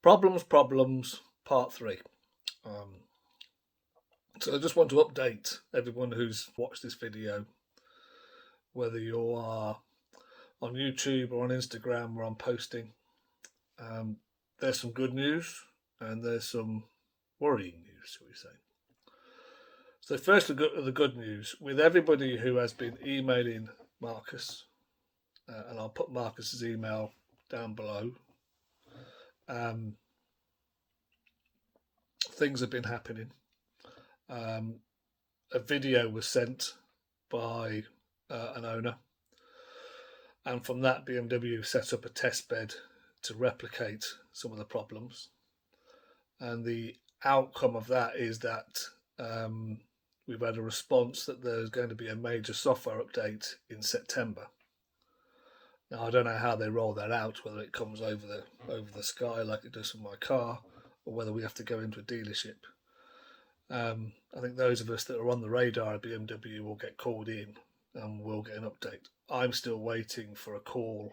Problems, part 3. So I just want to update everyone who's watched this video, whether you are on YouTube or on Instagram where I'm posting. There's some good news and there's some worrying news, shall we say. So first, the good news, with everybody who has been emailing Marcus, and I'll put Marcus's email down below, things have been happening. A video was sent by an owner, and from that BMW set up a test bed to replicate some of the problems, and the outcome of that is that we've had a response that there's going to be a major software update in September. Now I don't know how they roll that out, whether it comes over the sky like it does with my car, or whether we have to go into a dealership. I think those of us that are on the radar of BMW will get called in and we'll get an update. I'm still waiting for a call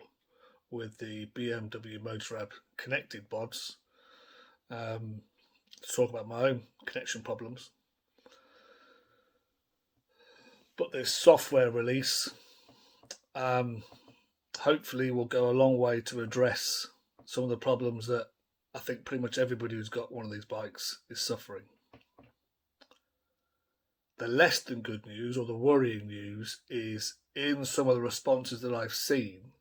with the BMW Motorrad connected bods to talk about my own connection problems. But this software release hopefully will go a long way to address some of the problems that I think pretty much everybody who's got one of these bikes is suffering. The less than good news, or the worrying news, is in some of the responses that I've seen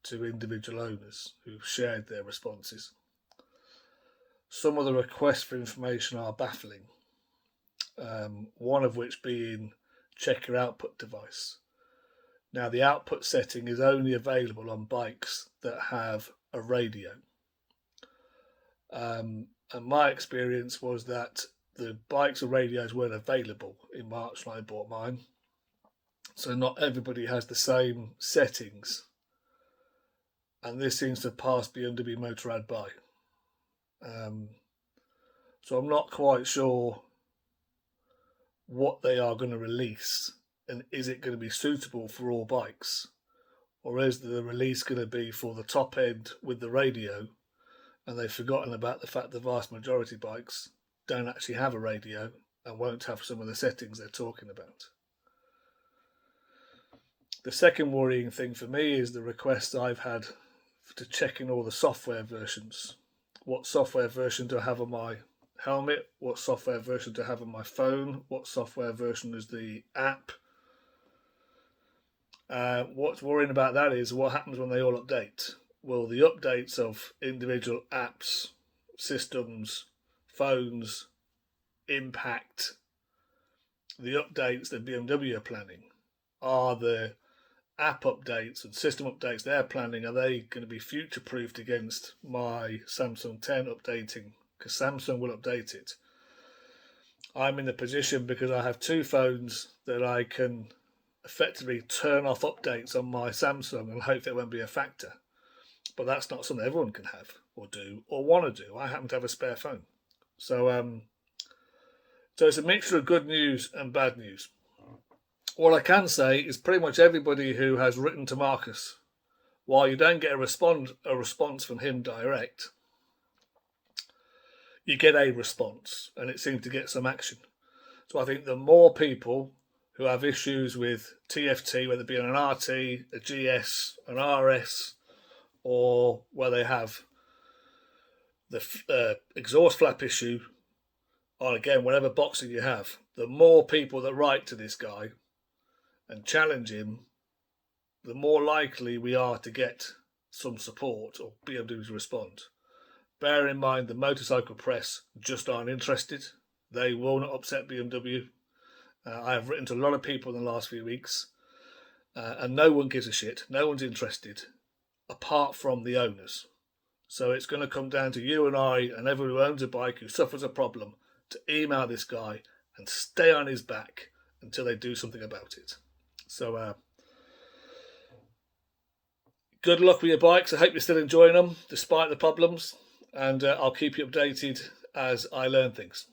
to individual owners who've shared their responses. Some of the requests for information are baffling, one of which being check your output device. Now the output setting is only available on bikes that have a radio. And my experience was that the bikes and radios weren't available in March when I bought mine. So not everybody has the same settings. And this seems to pass BMW Motorrad by. So I'm not quite sure what they are going to release, and is it going to be suitable for all bikes, or is the release going to be for the top end with the radio, and they've forgotten about the fact the vast majority of bikes don't actually have a radio and won't have some of the settings they're talking about. The second worrying thing for me is the requests I've had to check in all the software versions. What software version do I have on my helmet? What software version do I have on my phone? What software version is the app? What's worrying about that is what happens when they all update. Will the updates of individual apps, systems, phones impact the updates that BMW are planning? Are the app updates and system updates they're planning, are they going to be future proofed against my Samsung 10 updating? Because Samsung will update it. I'm in the position because I have two phones that I can effectively turn off updates on my Samsung and hope it won't be a factor. But that's not something everyone can have or do or want to do. I happen to have a spare phone. So it's a mixture of good news and bad news. What I can say is pretty much everybody who has written to Marcus, while you don't get a response from him direct, you get a response, and it seems to get some action. So I think the more people who have issues with TFT, whether it be on an RT, a GS, an RS, or where they have the exhaust flap issue, or again, whatever boxing you have, the more people that write to this guy and challenge him, the more likely we are to get some support or BMW to respond. Bear in mind the motorcycle press just aren't interested. They will not upset BMW. I have written to a lot of people in the last few weeks, and no one gives a shit. No one's interested, apart from the owners. So it's going to come down to you and I and everyone who owns a bike who suffers a problem to email this guy and stay on his back until they do something about it. So good luck with your bikes. I hope you're still enjoying them despite the problems, and I'll keep you updated as I learn things.